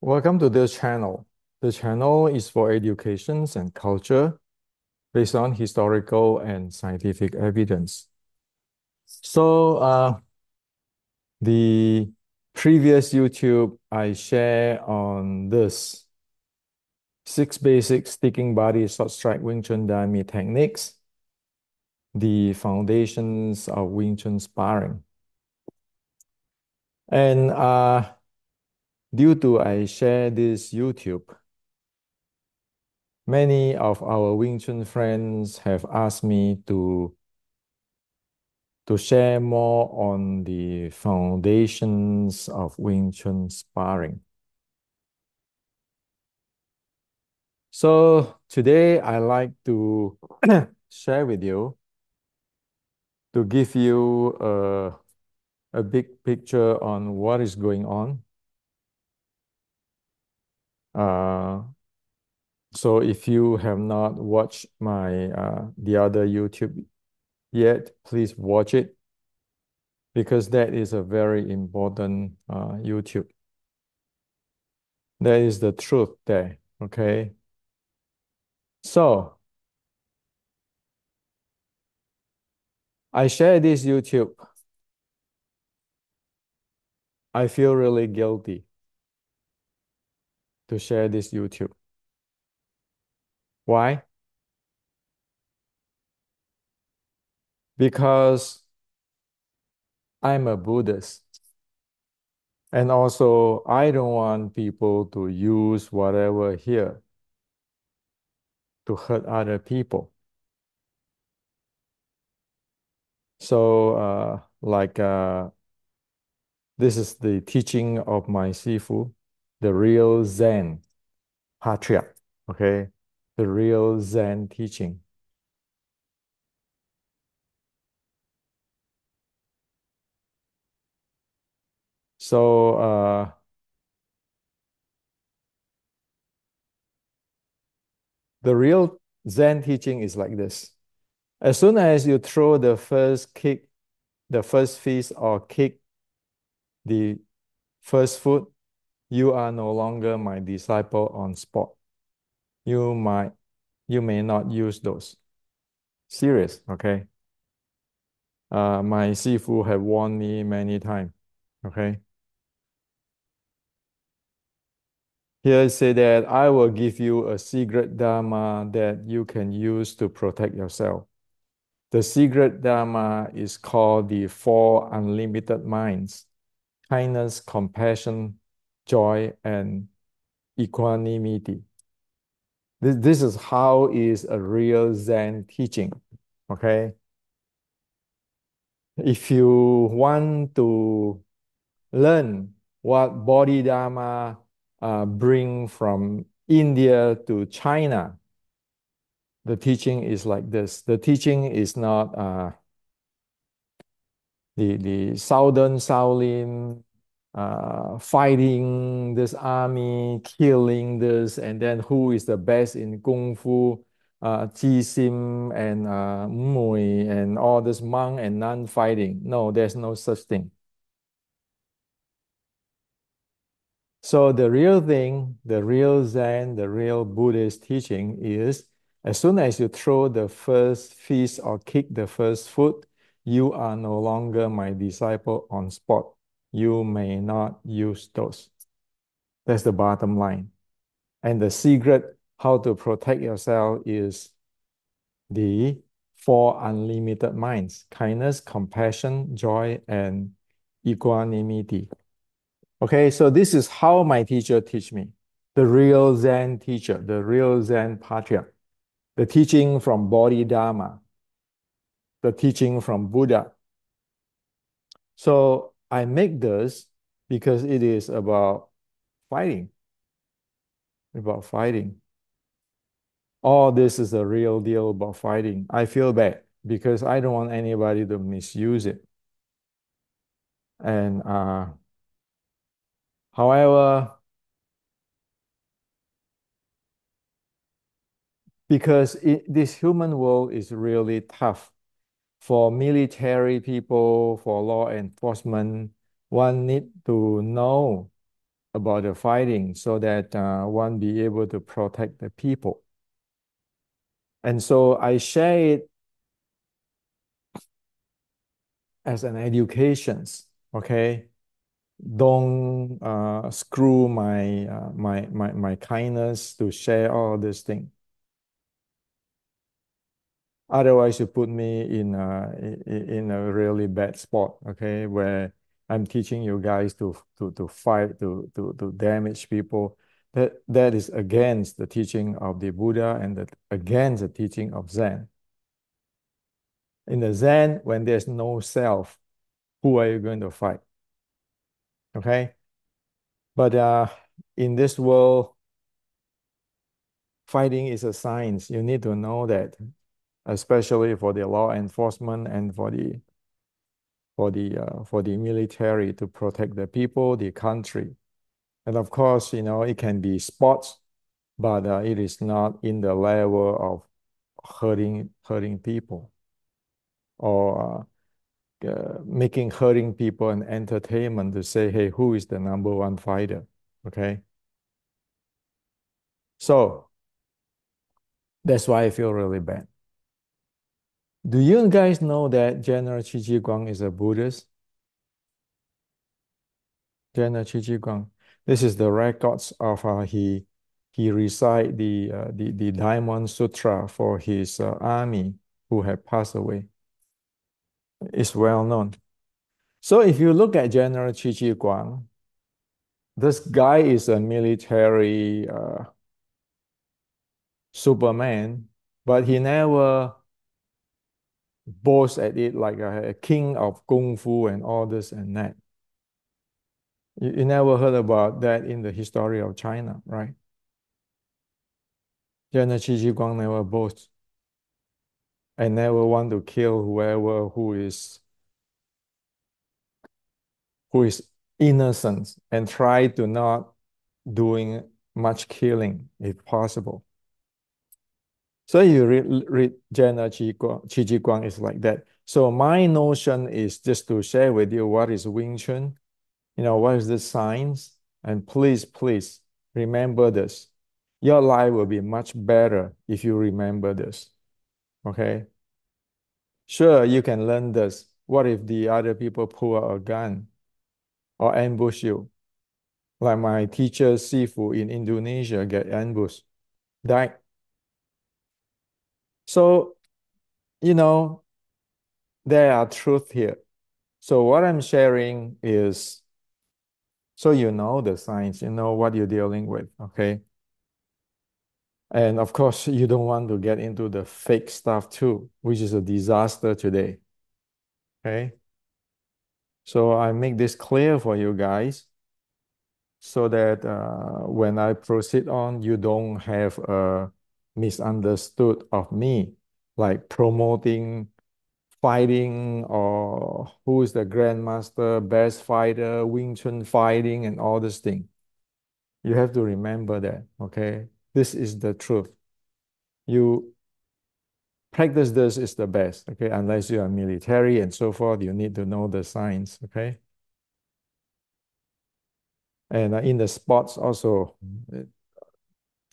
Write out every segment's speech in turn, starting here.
Welcome to this channel. The channel is for educations and culture based on historical and scientific evidence. So, the previous YouTube I share on this six basic sticking body short strike Wing Chun Dami techniques, the foundations of Wing Chun sparring. And due to I share this YouTube, many of our Wing Chun friends have asked me to share more on the foundations of Wing Chun sparring. So today I like to share with you to give you a big picture on what is going on. Uh, so if you have not watched my the other YouTube yet, please watch it because that is a very important YouTube. That is the truth there, okay? So I share this YouTube. I feel really guilty to share this YouTube. Why? Because I'm a Buddhist. And also, I don't want people to use whatever here to hurt other people. So, this is the teaching of my Sifu, the real Zen patriarch, okay? The real Zen teaching. So, the real Zen teaching is like this. As soon as you throw the first kick, the first fist, or kick the first foot, you are no longer my disciple on spot. You might, you may not use those. Serious, okay? My Sifu have warned me many times, okay? Here it say that I will give you a secret Dharma that you can use to protect yourself. The secret Dharma is called the Four Unlimited Minds: kindness, compassion, joy, and equanimity. This is how is a real Zen teaching. Okay. If you want to learn what Bodhidharma bring from India to China, the teaching is like this. The teaching is not the Southern Shaolin fighting this army, killing this, and then who is the best in Kung Fu, Ji Sim and Mui, and all this monk and nun fighting. No, there's no such thing. So the real thing, the real Zen, the real Buddhist teaching is as soon as you throw the first fist or kick the first foot, you are no longer my disciple on spot. You may not use those. That's the bottom line. And the secret how to protect yourself is the four unlimited minds: kindness, compassion, joy, and equanimity. Okay, so this is how my teacher teach me. The real Zen teacher, the real Zen patriarch, the teaching from Bodhidharma, the teaching from Buddha. So I make this because it is fighting, about fighting. All this is a real deal about fighting. I feel bad because I don't want anybody to misuse it. And however, because this human world is really tough for military people, for law enforcement, one need to know about the fighting so that one be able to protect the people. And so I share it as an educations, okay? Don't screw my kindness to share all this thing. Otherwise, you put me in a really bad spot, okay, where I'm teaching you guys to fight, to damage people. That is against the teaching of the Buddha and against the teaching of Zen. In the Zen, when there's no self, who are you going to fight? Okay? But in this world, fighting is a science. You need to know that, especially for the law enforcement and for the military to protect the people, the country. And of course, it can be sports, but it is not in the level of hurting people or making hurting people an entertainment to say, hey, who is the number one fighter? Okay. So that's why I feel really bad. Do you guys know that General Qi Ji Guang is a Buddhist? General Qi Ji Guang. This is the records of he recite the Diamond Sutra for his army who had passed away. It's well known. So if you look at General Qi Ji Guang, this guy is a military Superman, but he never boasts at it like a king of kung fu and all this and that. You never heard about that in the history of China, right? General Qi Ji Guang never boasts and never want to kill whoever who is innocent and try to not doing much killing if possible. So you read General Qi Ji Guang is like that. So my notion is just to share with you what is Wing Chun, what is the science, and please remember this. Your life will be much better if you remember this. Okay? Sure, you can learn this. What if the other people pull out a gun or ambush you? Like my teacher Sifu in Indonesia get ambushed, died. So, you know, there are truth here. So what I'm sharing is so you know the science, you know what you're dealing with, okay? And of course, you don't want to get into the fake stuff too, which is a disaster today, okay? So I make this clear for you guys so that when I proceed on, you don't have a misunderstood of me, like promoting fighting or who is the grandmaster, best fighter, Wing Chun fighting, and all this thing. You have to remember that, okay? This is the truth. You practice this is the best, okay? Unless you are military and so forth, you need to know the science, okay? And in the sports also,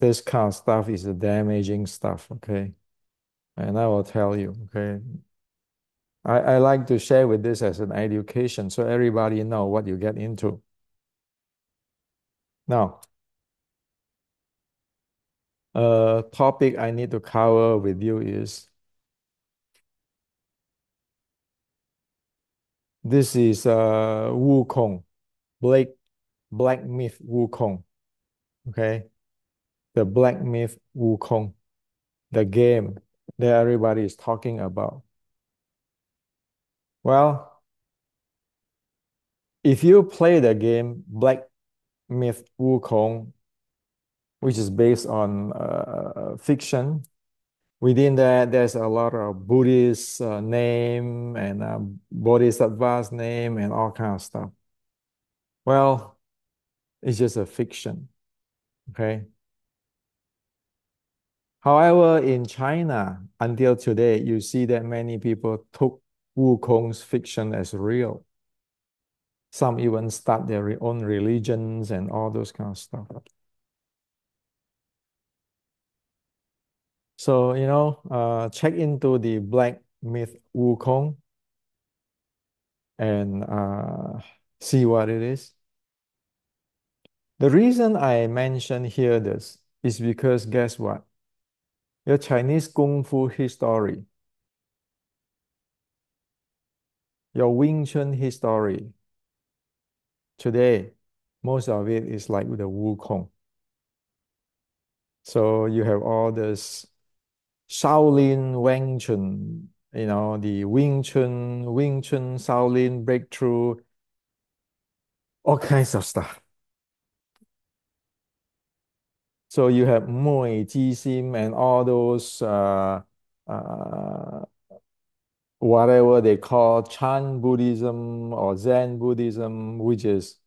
this kind of stuff is a damaging stuff, okay? And I will tell you, okay? I like to share with this as an education so everybody know what you get into. Now, a topic I need to cover with you is this is Wukong, Black Black Myth Wukong, okay? The Black Myth Wukong, the game that everybody is talking about. Well, if you play the game Black Myth Wukong, which is based on fiction, within that there's a lot of Buddhist name and Bodhisattva's name and all kind of stuff. Well, it's just a fiction, okay? However, in China, until today, you see that many people took Wukong's fiction as real. Some even start their own religions and all those kind of stuff. So, check into the black myth Wukong and see what it is. The reason I mention here this is because guess what? Your Chinese Kung Fu history, your Wing Chun history, today, most of it is like the Wukong. So you have all this Shaolin Wing Chun, the Wing Chun, Shaolin breakthrough, all kinds of stuff. So you have Mui, Jisim, and all those uh, whatever they call Chan Buddhism or Zen Buddhism, which is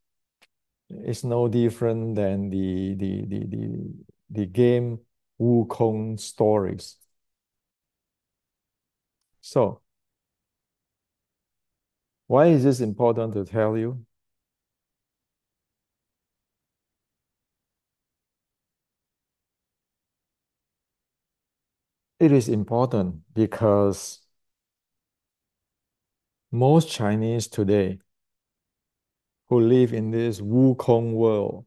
no different than the game Wukong stories. So why is this important to tell you? It is important because most Chinese today who live in this Wukong world,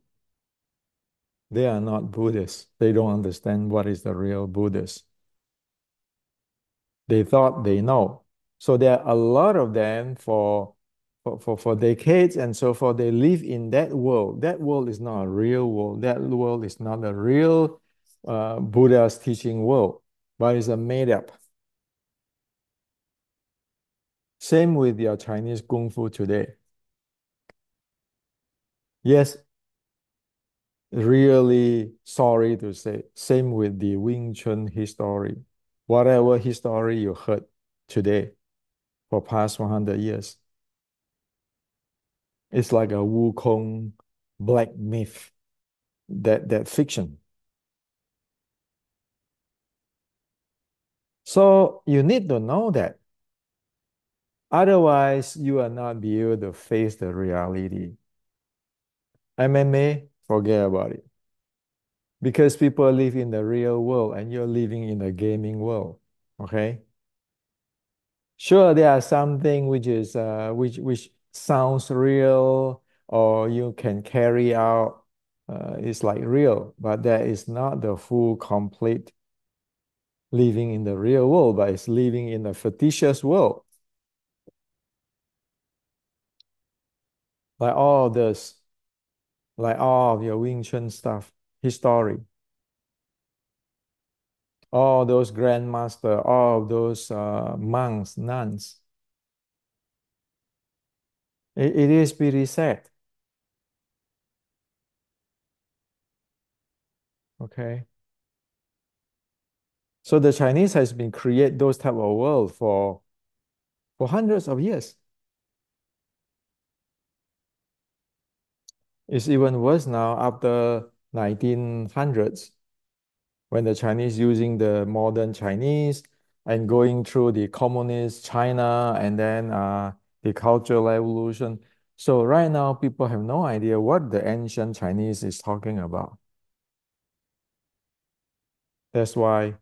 they are not Buddhists. They don't understand what is the real Buddhist. They thought they know. So there are a lot of them for decades and so forth. They live in that world. That world is not a real world. That world is not a real Buddha's teaching world, but it's a made up. Same with your Chinese Kung Fu today. Yes, really sorry to say, same with the Wing Chun history. Whatever history you heard today for past 100 years, it's like a Wukong black myth, that fiction. So you need to know that. Otherwise, you will not be able to face the reality. MMA, forget about it. Because people live in the real world and you're living in the gaming world. Okay? Sure, there are something which is which sounds real or you can carry out it's like real, but that is not the full complete living in the real world, but it's living in a fictitious world. Like all of this, like all of your Wing Chun stuff, history, all those grandmaster, all of those monks, nuns. It is pretty sad. Okay. So the Chinese has been create those type of world for hundreds of years. It's even worse now after 1900s when the Chinese using the modern Chinese and going through the communist China and then the Cultural Revolution. So right now people have no idea what the ancient Chinese is talking about. That's why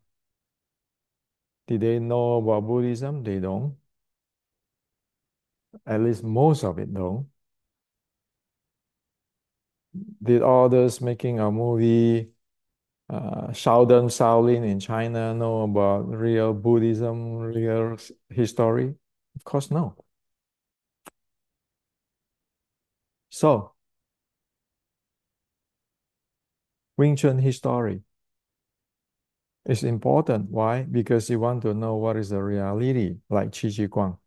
did they know about Buddhism? They don't. At least most of it don't. Did all those making a movie Sheldon Shaolin in China know about real Buddhism, real history? Of course, no. So, Wing Chun history is important. Why? Because you want to know what is the reality, like Qi Chi Guang.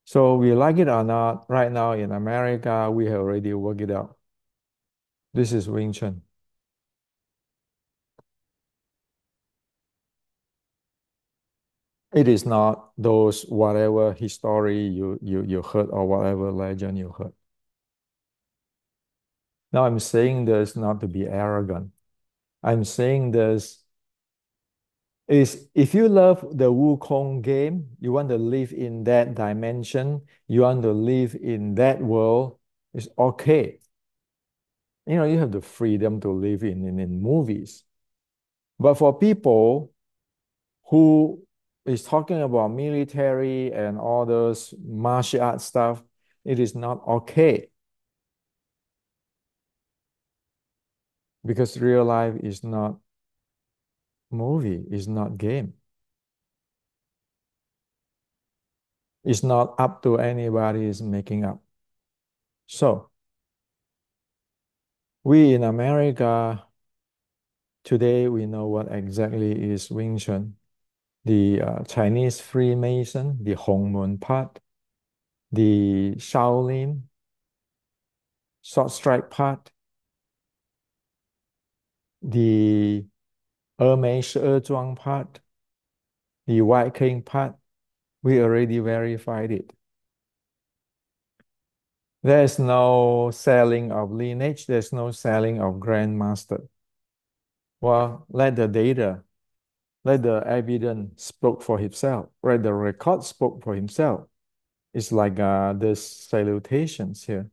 So, we like it or not, right now in America, we have already worked it out. This is Wing Chun. It is not those whatever history you heard or whatever legend you heard. Now, I'm saying this not to be arrogant. I'm saying this Is if you love the Wukong game, you want to live in that dimension, you want to live in that world, it's okay. You have the freedom to live in movies. But for people who is talking about military and all those martial arts stuff, it is not okay because real life is not movie, is not game. It's not up to anybody is making up. So we in America today we know what exactly is Wing Chun. The Chinese Freemason, the Hongmun part, the Shaolin short strike part, the 峨眉十二庄 part, the White King part, we already verified it. There's no selling of lineage, there's no selling of grandmaster. Well, let the data, let the evidence spoke for himself, let the record spoke for himself. It's like the salutations here.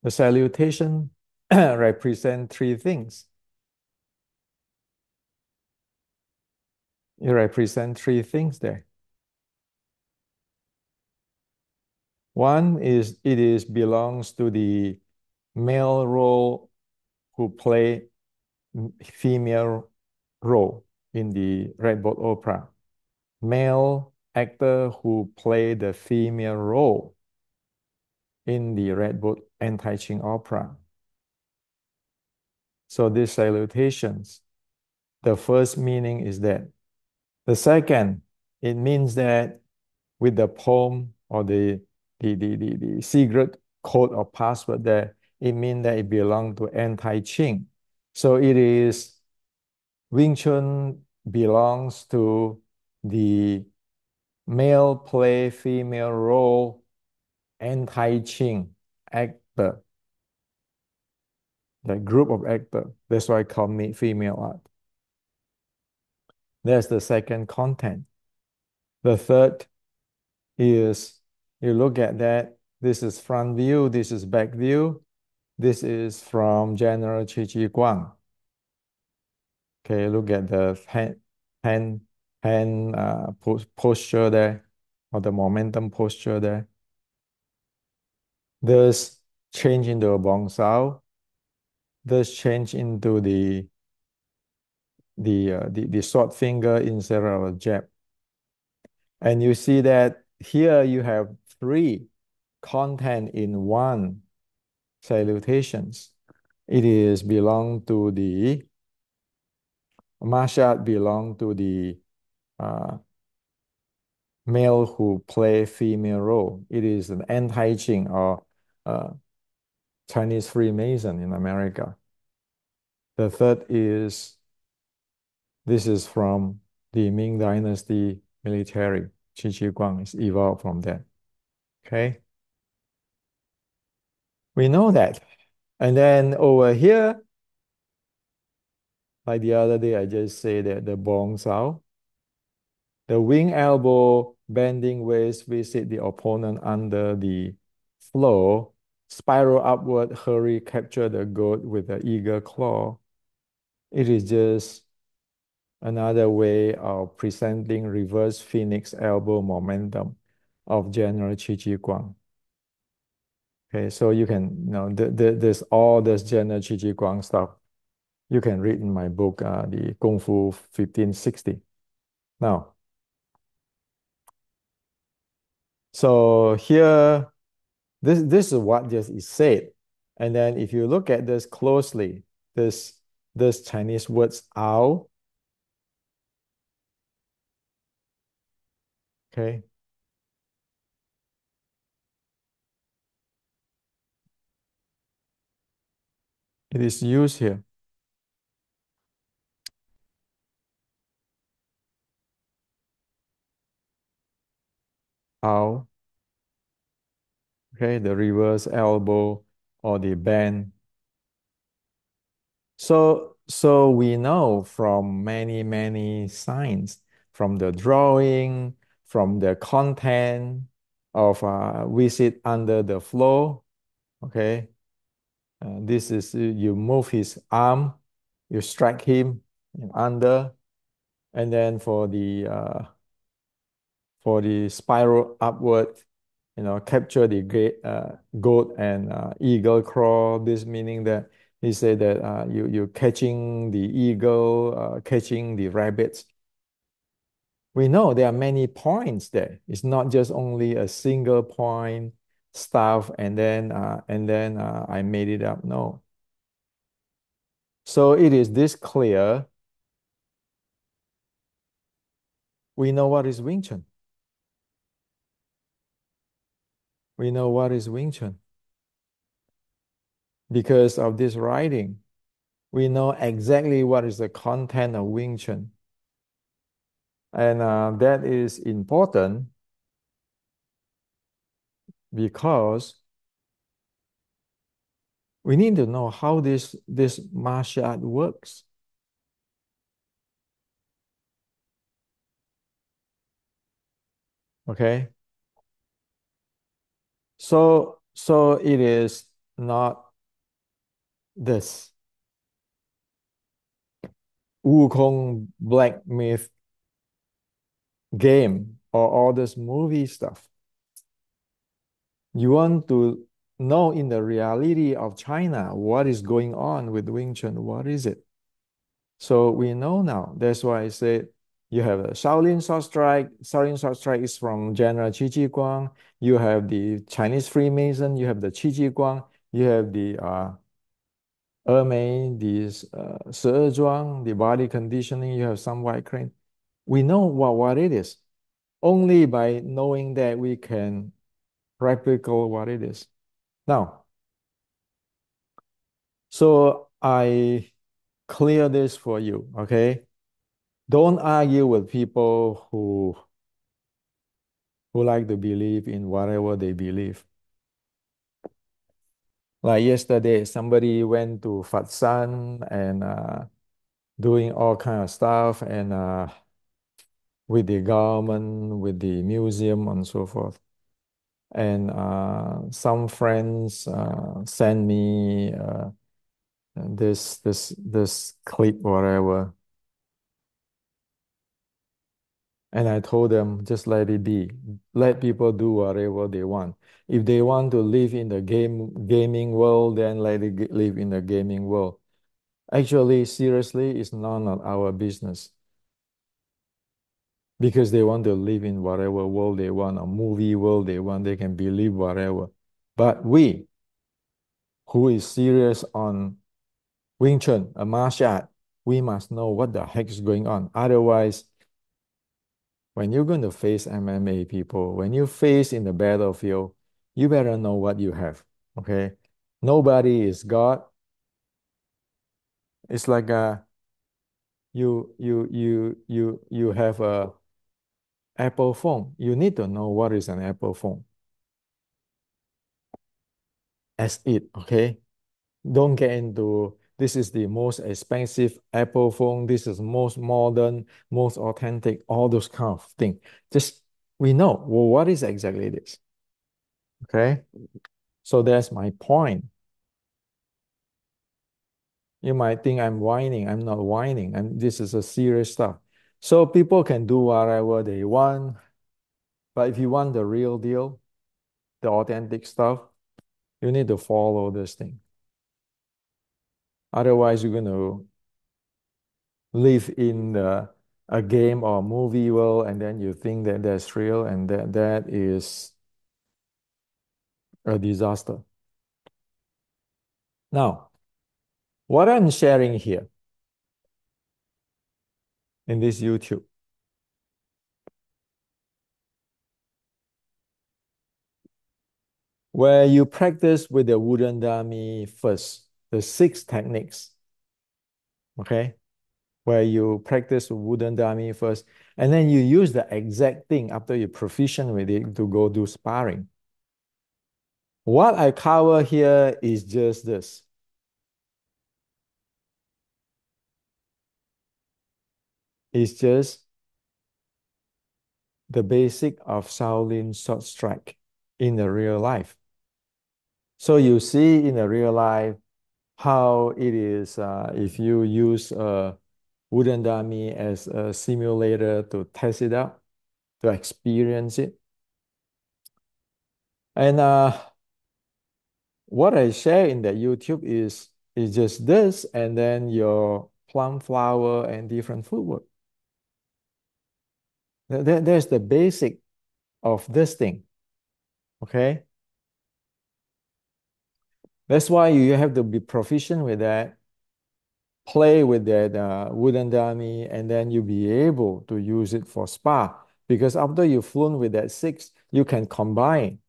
The salutation represent three things. It represents three things there. One is it is belongs to the male role who play female role in the Red Boat Opera. Male actor who play the female role in the Red Boat anti-Qing opera. So these salutations, the first meaning is that. The second, it means that with the poem or the secret code or password there, it means that it belongs to anti-Qing. So it is Wing Chun belongs to the male play female role anti-Qing actor, the group of actor. That's why I call me female art. That's the second content. The third is you look at that. This is front view. This is back view. This is from General Qi Guang. Okay, look at the hand, posture there, or the momentum posture there. There's change into a bong sao. There's change into the short finger instead of a jab. And you see that here you have three content in one salutations. It is belong to the martial art belong to the uh, male who play female role. It is an anti-Qing or uh, Chinese Freemason in America. The third is this is from the Ming Dynasty military. Qi Guang is evolved from that. Okay. We know that. And then over here, like the other day, I just say that the bong sao, the wing elbow, bending waist, visit the opponent under the flow, spiral upward, hurry, capture the goat with the eager claw. It is just another way of presenting reverse phoenix elbow momentum of General Qi Guang. Okay, so you can, there's all this General Qi Guang stuff. You can read in my book, the Kung Fu 1560. Now, so here, this is what just is said. And then if you look at this closely, this Chinese words "ao," okay, it is used here. "Ao," okay, the reverse elbow or the bend. So So we know from many, many signs, from the drawing, from the content of visit under the floor. Okay. This is you move his arm, you strike him under, and then for the spiral upward, capture the goat and eagle crawl. This meaning that he said that you catching the eagle, catching the rabbits. We know there are many points there. It's not just only a single point stuff and then I made it up. No. So it is this clear. We know what is Wing Chun. We know what is Wing Chun because of this writing. We know exactly what is the content of Wing Chun. And that is important because we need to know how this martial art works. Okay. So it is not this Wukong Black Myth game or all this movie stuff. You want to know in the reality of China what is going on with Wing Chun. What is it? So we know now. That's why I said you have a Shaolin Sword Strike. Shaolin Sword Strike is from General Qi Ji Guang. You have the Chinese Freemason. You have the Qi Ji Guang. You have the Mei, the Se Zhuang, the body conditioning. You have some white crane. We know what it is. Only by knowing that we can replicate what it is. Now, so I clear this for you, okay? Don't argue with people who like to believe in whatever they believe. Like yesterday, somebody went to Fatsan and doing all kind of stuff and with the government, with the museum and so forth. And some friends send me this clip, whatever. And I told them, just let it be. Let people do whatever they want. If they want to live in the gaming world, then let it live in the gaming world. Actually, seriously, it's none of our business because they want to live in whatever world they want, a movie world they want, they can believe whatever. But we, who is serious on Wing Chun, a martial art, we must know what the heck is going on. Otherwise, when you're going to face MMA people, when you face in the battlefield, you better know what you have. Okay. Nobody is God. It's like you have a Apple phone. You need to know what is an Apple phone. As it, okay? Don't get into this is the most expensive Apple phone. This is most modern, most authentic, all those kind of things. Just we know well, what is exactly this. Okay. So that's my point. You might think I'm whining. I'm not whining. And this is a serious stuff. So people can do whatever they want. But if you want the real deal, the authentic stuff, you need to follow this thing. Otherwise, you're going to live in a game or movie world and then you think that that's real and that is a disaster. Now, what I'm sharing here in this YouTube, where you practice with the wooden dummy first, the 6 techniques, okay? Where you practice wooden dummy first, and then you use the exact thing after you're proficient with it to go do sparring. What I cover here is just this. is just the basic of Shaolin short strike in the real life. So you see in the real life how it is if you use a wooden dummy as a simulator to test it out, to experience it. And what I share in that YouTube is just this, and then your plum flower and different footwork. There's the basic of this thing. Okay. That's why you have to be proficient with that, play with that wooden dummy, and then you'll be able to use it for spar. Because after you've flown with that six, you can combine.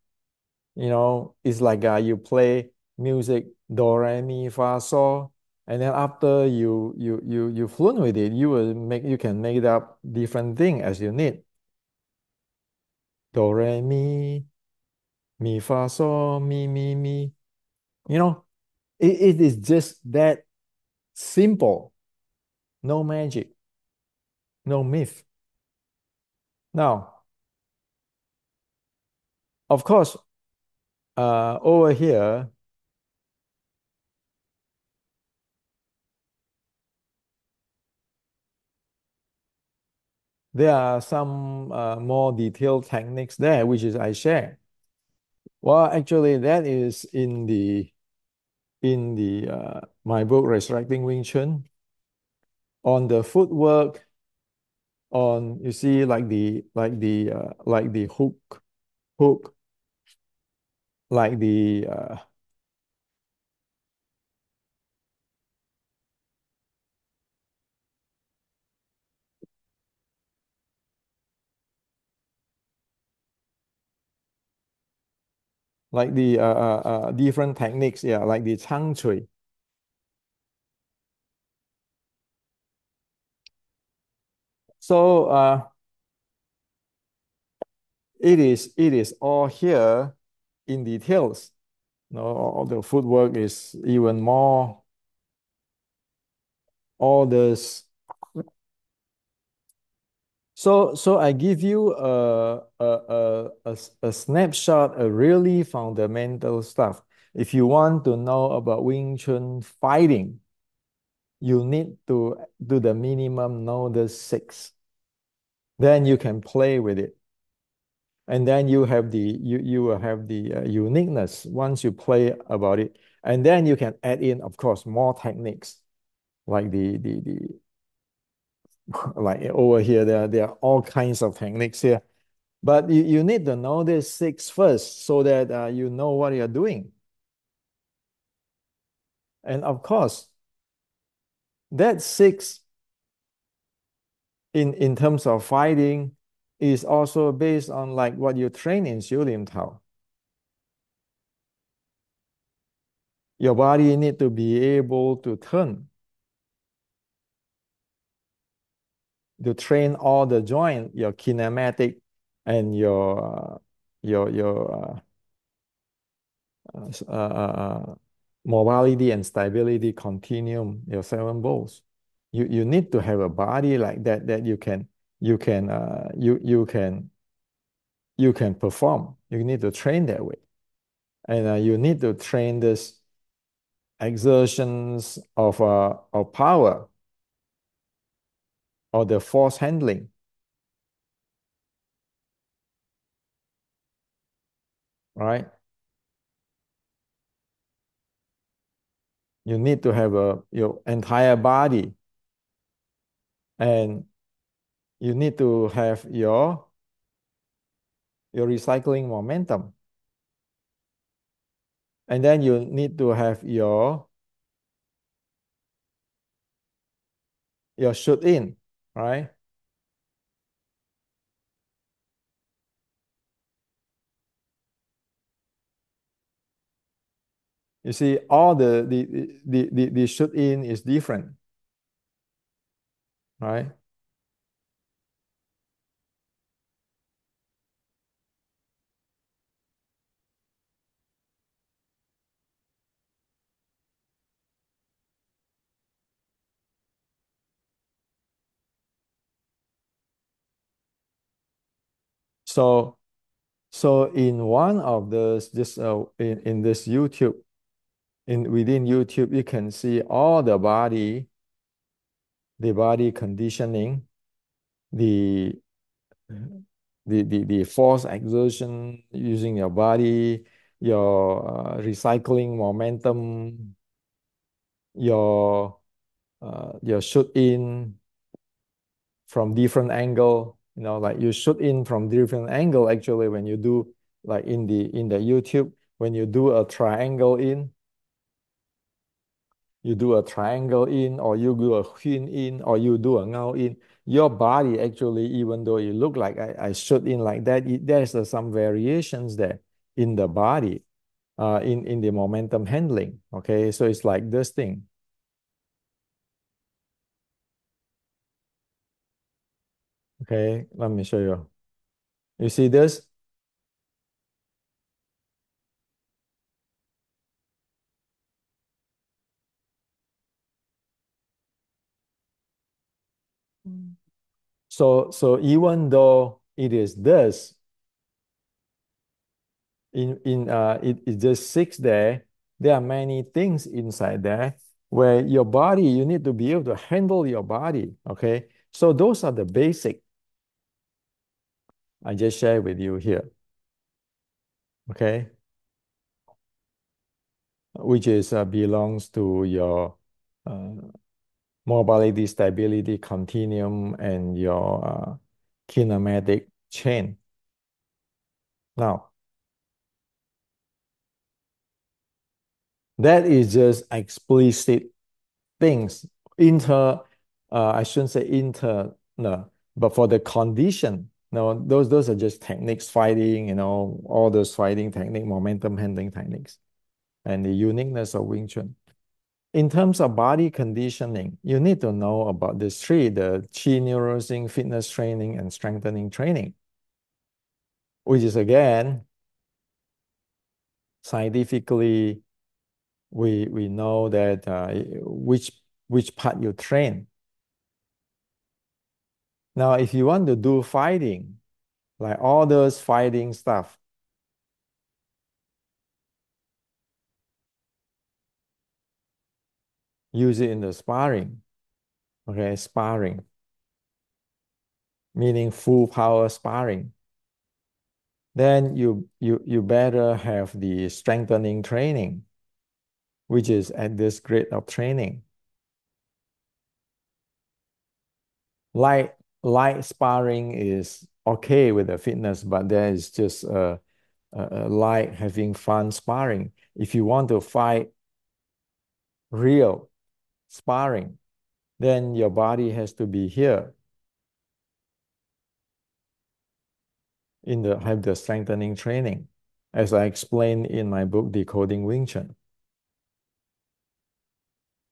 It's like you play music, do, re, mi, fa, sol, and then after you flown with it, you can make it up different thing as you need. Do, re, mi, fa, sol, mi. You know, it is just that simple. No magic, no myth. Now, of course, over here, there are some more detailed techniques there, which is I share. Well, actually, that is in the my book Resurrecting Wing Chun on the footwork, on you see like the hook, like the different techniques, yeah, like the chang chui. So it is all here in details. All the footwork is even more, all this. So I give you a snapshot, a really fundamental stuff. If you want to know about Wing Chun fighting, you need to do the minimum, know the six. Then you can play with it. And then you will have the uniqueness once you play about it. And then you can add in, of course, more techniques like the like over here, there are all kinds of techniques here. But you need to know this six first so that you know what you're doing. And of course, that six in terms of fighting is also based on like what you train in Xiu Lim Tao. Your body need to be able to turn, to train all the joint, your kinematic and your mobility and stability continuum, your seven bowls. You need to have a body like that that you can perform. You need to train that way, and you need to train this exertions of power or the force handling, right? You need to have your entire body, and you need to have your recycling momentum, and then you need to have your shoot in, right? You see, all the shoot in is different, right? So so in one of those, just in this YouTube, in within YouTube, you can see all the body conditioning, the the force exertion using your body, your recycling momentum, your your shoot in from different angle. You know, like you shoot in from different angle. Actually, when you do like in the YouTube, when you do a triangle in, you do a triangle in, or you do a Huyên in, or you do a Ngao in. Your body actually, even though you look like I shoot in like that, there's some variations there in the body, in the momentum handling. Okay, so it's like this thing. Okay, let me show you. You see this? Mm. So even though it is this, it just sits there. There are many things inside there where your body, you need to be able to handle your body. Okay. So those are the basic I just shared with you here. Okay. Which is belongs to your uh, mobility, stability, continuum, and your kinematic chain. Now, that is just explicit things. I shouldn't say inter, no, but for the condition, no, those are just techniques, fighting, all those fighting technique, momentum handling techniques, and the uniqueness of Wing Chun. In terms of body conditioning, you need to know about these three: the chi neurosing, fitness training, and strengthening training, which is again scientifically we know that which part you train. Now, if you want to do fighting, like all those fighting stuff, use it in the sparring. Okay, sparring, meaning full power sparring. Then you better have the strengthening training, which is at this grade of training. Light light sparring is okay with the fitness, but there is just a light having fun sparring. If you want to fight real sparring, then your body has to be here in the have the strengthening training, as I explained in my book Decoding Wing Chun.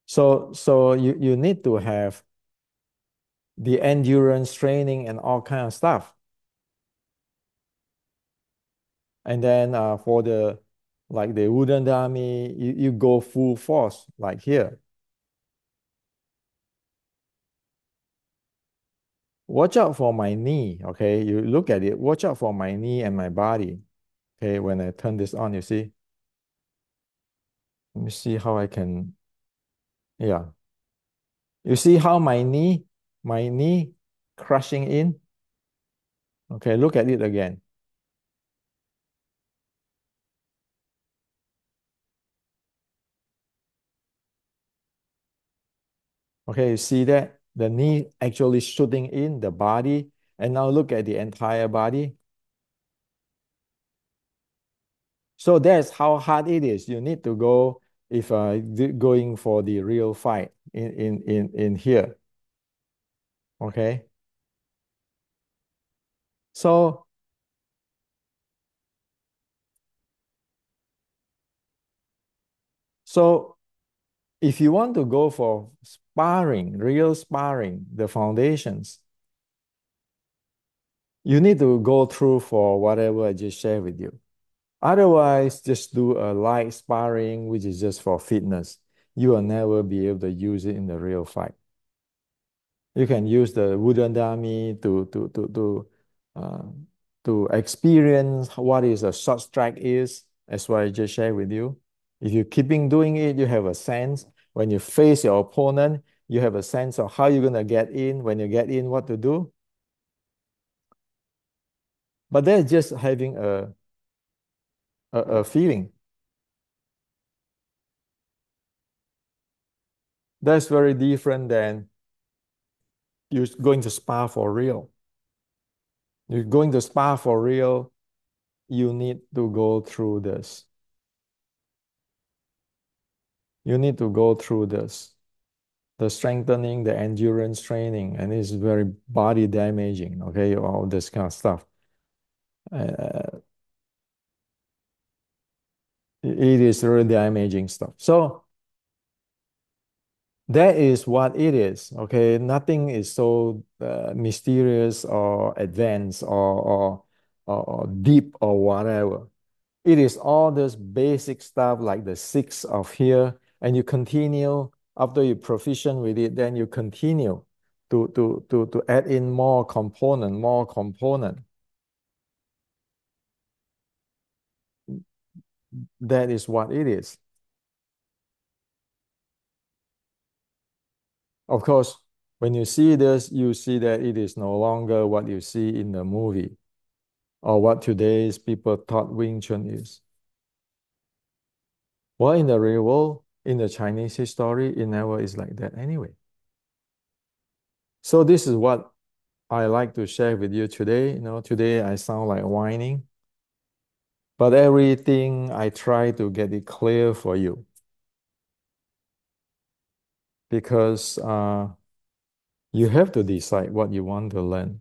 So you need to have the endurance training and all kind of stuff. And then for the like the wooden dummy, you go full force like here. Watch out for my knee, okay? You look at it, watch out for my knee and my body. Okay, when I turn this on, you see? Let me see how I can, yeah. You see how my knee crushing in? Okay, look at it again. Okay, you see that? The knee actually shooting in the body. And now look at the entire body. So that's how hard it is. You need to go if going for the real fight in here. Okay. So so if you want to go for sparring, real sparring, the foundations, you need to go through for whatever I just shared with you. Otherwise, just do a light sparring, which is just for fitness. You will never be able to use it in the real fight. You can use the wooden dummy uh, to experience what is a short strike is. That's what I just shared with you. If you keeping doing it, you have a sense. When you face your opponent, you have a sense of how you're gonna get in. When you get in, what to do. But that's just having a feeling. That's very different than you're going to spar for real. You're going to spar for real, you need to go through this. You need to go through this. The strengthening, the endurance training, and it's very body damaging, okay, all this kind of stuff. Uh, it is really damaging stuff. So that is what it is, okay? Nothing is so mysterious or advanced or deep or whatever. It is all this basic stuff like the six of here, and you continue after you proficient with it, then you continue to add in more component, more component. That is what it is. Of course, when you see this, you see that it is no longer what you see in the movie or what today's people thought Wing Chun is. Well, in the real world, in the Chinese history, it never is like that anyway. So this is what I like to share with you today. Today I sound like whining, but everything I try to get it clear for you because you have to decide what you want to learn.